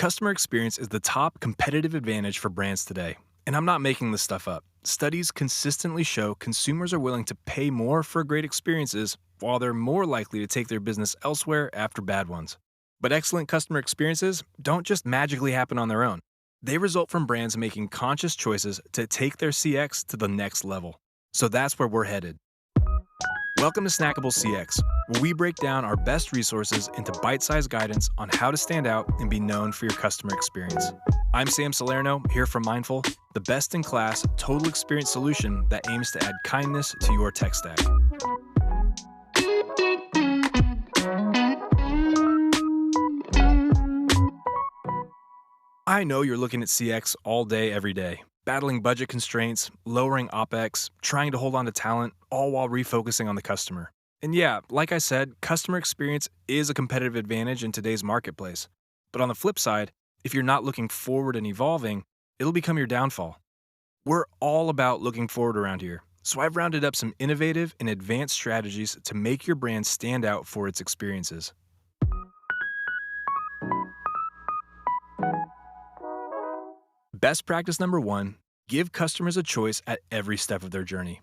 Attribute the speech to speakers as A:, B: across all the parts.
A: Customer experience is the top competitive advantage for brands today. And I'm not making this stuff up. Studies consistently show consumers are willing to pay more for great experiences, while they're more likely to take their business elsewhere after bad ones. But excellent customer experiences don't just magically happen on their own. They result from brands making conscious choices to take their CX to the next level. So that's where we're headed. Welcome to Snackable CX, where we break down our best resources into bite-sized guidance on how to stand out and be known for your customer experience. I'm Sam Salerno, here from Mindful, the best-in-class total experience solution that aims to add kindness to your tech stack. I know you're looking at CX all day, every day, battling budget constraints, lowering OpEx, trying to hold on to talent, all while refocusing on the customer. And yeah, like I said, customer experience is a competitive advantage in today's marketplace. But on the flip side, if you're not looking forward and evolving, it'll become your downfall. We're all about looking forward around here, so I've rounded up some innovative and advanced strategies to make your brand stand out for its experiences. Best practice number 1, give customers a choice at every step of their journey.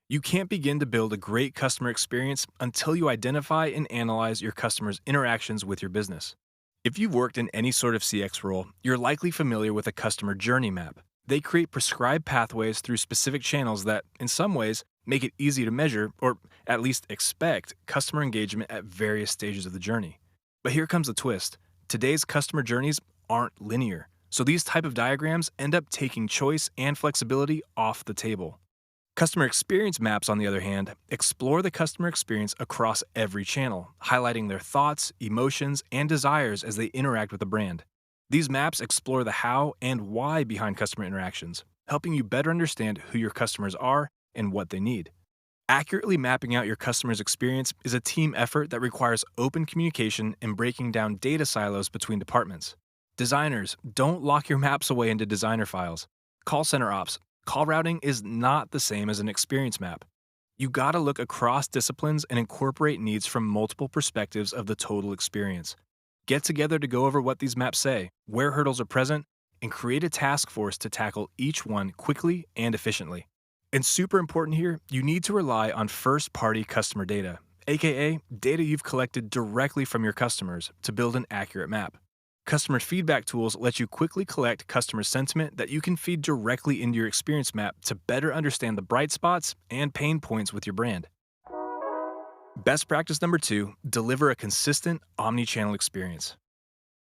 A: You can't begin to build a great customer experience until you identify and analyze your customers' interactions with your business. If you've worked in any sort of CX role, you're likely familiar with a customer journey map. They create prescribed pathways through specific channels that, in some ways, make it easy to measure, or at least expect, customer engagement at various stages of the journey. But here comes the twist. Today's customer journeys aren't linear. So these type of diagrams end up taking choice and flexibility off the table. Customer experience maps, on the other hand, explore the customer experience across every channel, highlighting their thoughts, emotions, and desires as they interact with the brand. These maps explore the how and why behind customer interactions, helping you better understand who your customers are and what they need. Accurately mapping out your customer's experience is a team effort that requires open communication and breaking down data silos between departments. Designers, don't lock your maps away into designer files. Call center ops, call routing is not the same as an experience map. You gotta look across disciplines and incorporate needs from multiple perspectives of the total experience. Get together to go over what these maps say, where hurdles are present, and create a task force to tackle each one quickly and efficiently. And super important here, you need to rely on first-party customer data, aka data you've collected directly from your customers, to build an accurate map. Customer feedback tools let you quickly collect customer sentiment that you can feed directly into your experience map to better understand the bright spots and pain points with your brand. Best practice number 2, deliver a consistent omnichannel experience.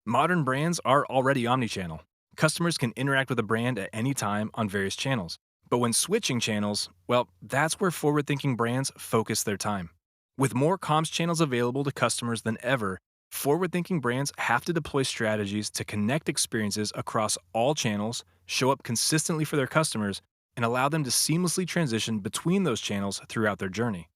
A: Modern brands are already omnichannel. Customers can interact with a brand at any time on various channels. But when switching channels, well, that's where forward-thinking brands focus their time. With more comms channels available to customers than ever, forward-thinking brands have to deploy strategies to connect experiences across all channels, show up consistently for their customers, and allow them to seamlessly transition between those channels throughout their journey.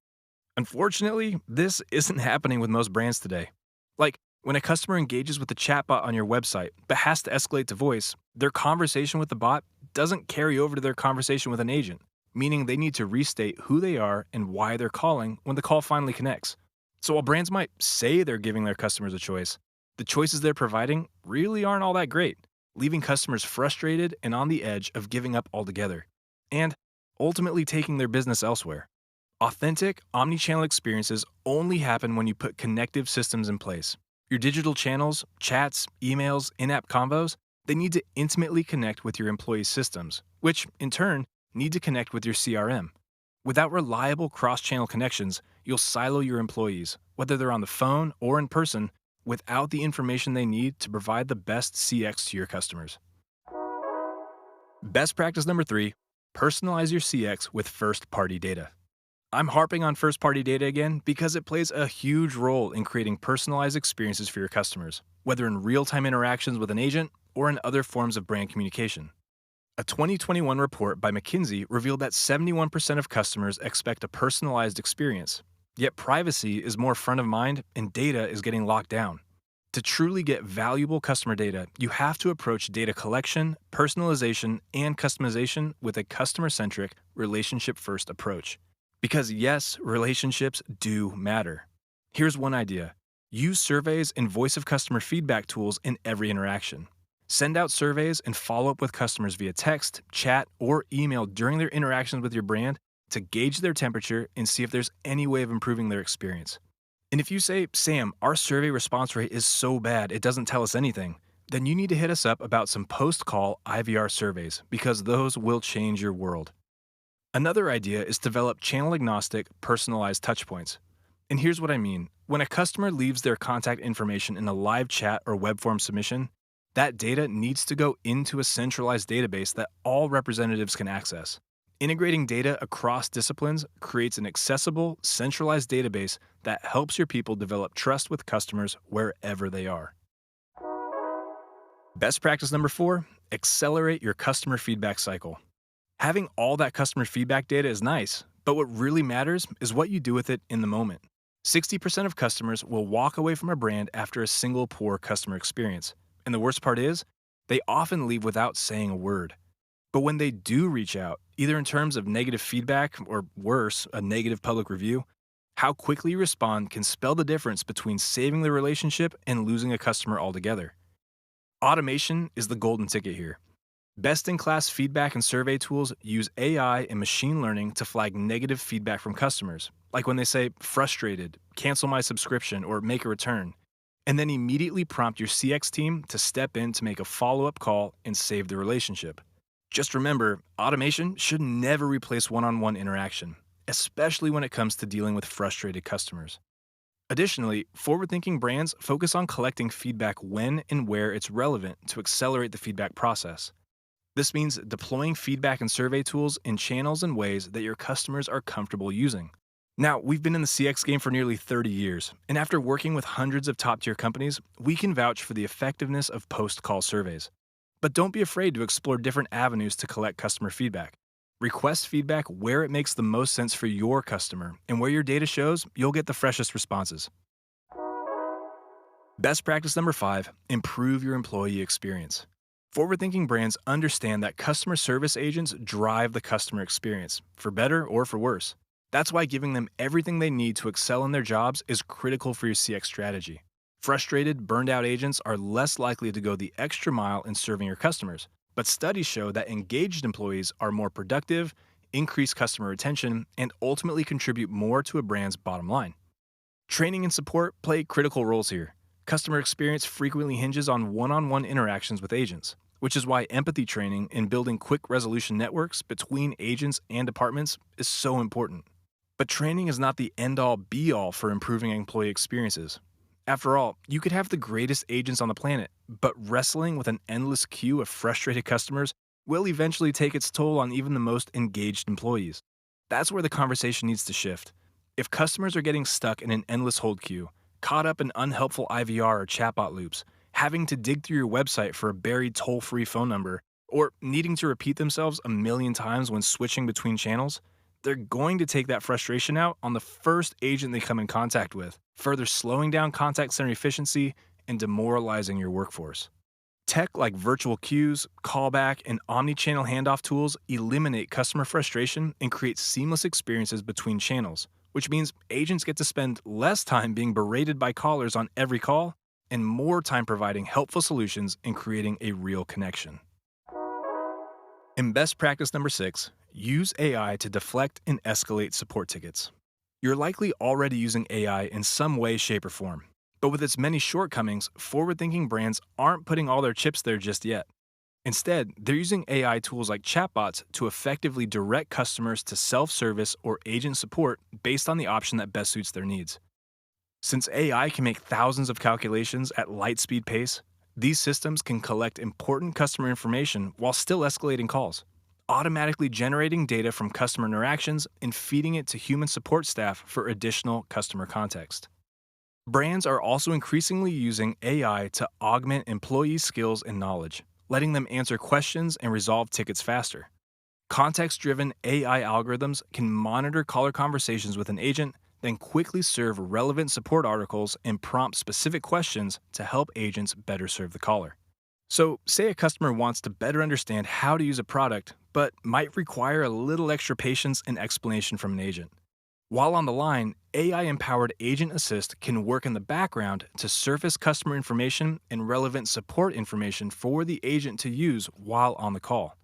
A: Unfortunately, this isn't happening with most brands today. Like, when a customer engages with the chatbot on your website but has to escalate to voice, their conversation with the bot doesn't carry over to their conversation with an agent, meaning they need to restate who they are and why they're calling when the call finally connects. So while brands might say they're giving their customers a choice, the choices they're providing really aren't all that great, leaving customers frustrated and on the edge of giving up altogether, and ultimately taking their business elsewhere. Authentic, omnichannel experiences only happen when you put connective systems in place. Your digital channels, chats, emails, in-app convos, they need to intimately connect with your employees' systems, which, in turn, need to connect with your CRM. Without reliable cross-channel connections, you'll silo your employees, whether they're on the phone or in person, without the information they need to provide the best CX to your customers. Best practice number 3, personalize your CX with first-party data. I'm harping on first-party data again because it plays a huge role in creating personalized experiences for your customers, whether in real-time interactions with an agent or in other forms of brand communication. A 2021 report by McKinsey revealed that 71% of customers expect a personalized experience, yet privacy is more front of mind and data is getting locked down. To truly get valuable customer data, you have to approach data collection, personalization, and customization with a customer-centric, relationship-first approach. Because yes, relationships do matter. Here's one idea. Use surveys and voice of customer feedback tools in every interaction. Send out surveys and follow up with customers via text, chat, or email during their interactions with your brand to gauge their temperature and see if there's any way of improving their experience. And if you say, Sam, our survey response rate is so bad it doesn't tell us anything, then you need to hit us up about some post-call IVR surveys because those will change your world. Another idea is to develop channel-agnostic, personalized touchpoints. And here's what I mean. When a customer leaves their contact information in a live chat or web form submission, that data needs to go into a centralized database that all representatives can access. Integrating data across disciplines creates an accessible, centralized database that helps your people develop trust with customers wherever they are. Best practice number 4, accelerate your customer feedback cycle. Having all that customer feedback data is nice, but what really matters is what you do with it in the moment. 60% of customers will walk away from a brand after a single poor customer experience. And the worst part is, they often leave without saying a word. But when they do reach out, either in terms of negative feedback or worse, a negative public review, how quickly you respond can spell the difference between saving the relationship and losing a customer altogether. Automation is the golden ticket here. Best-in-class feedback and survey tools use AI and machine learning to flag negative feedback from customers, like when they say, frustrated, cancel my subscription, or make a return, and then immediately prompt your CX team to step in to make a follow-up call and save the relationship. Just remember, automation should never replace one-on-one interaction, especially when it comes to dealing with frustrated customers. Additionally, forward-thinking brands focus on collecting feedback when and where it's relevant to accelerate the feedback process. This means deploying feedback and survey tools in channels and ways that your customers are comfortable using. Now, we've been in the CX game for nearly 30 years, and after working with hundreds of top-tier companies, we can vouch for the effectiveness of post-call surveys. But don't be afraid to explore different avenues to collect customer feedback. Request feedback where it makes the most sense for your customer, and where your data shows you'll get the freshest responses. Best practice number 5, improve your employee experience. Forward-thinking brands understand that customer service agents drive the customer experience, for better or for worse. That's why giving them everything they need to excel in their jobs is critical for your CX strategy. Frustrated, burned-out agents are less likely to go the extra mile in serving your customers, but studies show that engaged employees are more productive, increase customer retention, and ultimately contribute more to a brand's bottom line. Training and support play critical roles here. Customer experience frequently hinges on one-on-one interactions with agents, which is why empathy training and building quick resolution networks between agents and departments is so important. But training is not the end-all be-all for improving employee experiences. After all, you could have the greatest agents on the planet, but wrestling with an endless queue of frustrated customers will eventually take its toll on even the most engaged employees. That's where the conversation needs to shift. If customers are getting stuck in an endless hold queue, caught up in unhelpful IVR or chatbot loops, having to dig through your website for a buried toll-free phone number, or needing to repeat themselves a million times when switching between channels, they're going to take that frustration out on the first agent they come in contact with, further slowing down contact center efficiency and demoralizing your workforce. Tech like virtual queues, callback, and omnichannel handoff tools eliminate customer frustration and create seamless experiences between channels, which means agents get to spend less time being berated by callers on every call and more time providing helpful solutions and creating a real connection. In best practice number 6, use AI to deflect and escalate support tickets. You're likely already using AI in some way, shape, or form. But with its many shortcomings, forward-thinking brands aren't putting all their chips there just yet. Instead, they're using AI tools like chatbots to effectively direct customers to self-service or agent support based on the option that best suits their needs. Since AI can make thousands of calculations at light-speed pace, these systems can collect important customer information while still escalating calls, automatically generating data from customer interactions and feeding it to human support staff for additional customer context. Brands are also increasingly using AI to augment employee skills and knowledge, letting them answer questions and resolve tickets faster. Context-driven AI algorithms can monitor caller conversations with an agent, then quickly serve relevant support articles and prompt specific questions to help agents better serve the caller. So, say a customer wants to better understand how to use a product, but might require a little extra patience and explanation from an agent. While on the line, AI-empowered Agent Assist can work in the background to surface customer information and relevant support information for the agent to use while on the call.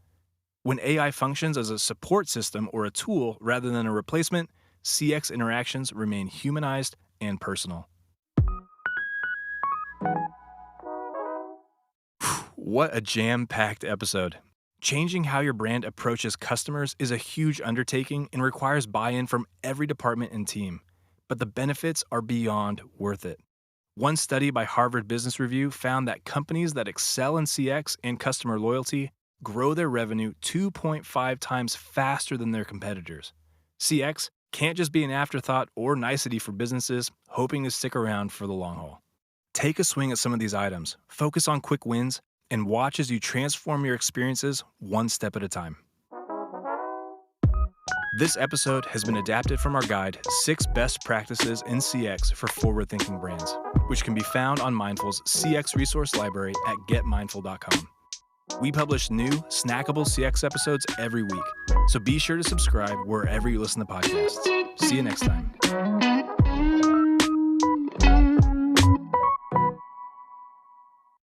A: When AI functions as a support system or a tool rather than a replacement, CX interactions remain humanized and personal. What a jam-packed episode. Changing how your brand approaches customers is a huge undertaking and requires buy-in from every department and team. But the benefits are beyond worth it. One study by Harvard Business Review found that companies that excel in CX and customer loyalty grow their revenue 2.5 times faster than their competitors. CX can't just be an afterthought or nicety for businesses hoping to stick around for the long haul. Take a swing at some of these items, focus on quick wins, and watch as you transform your experiences one step at a time. This episode has been adapted from our guide, 6 Best Practices in CX for Forward-Thinking Brands, which can be found on Mindful's CX resource library at getmindful.com. We publish new, snackable CX episodes every week, so be sure to subscribe wherever you listen to podcasts. See you next time.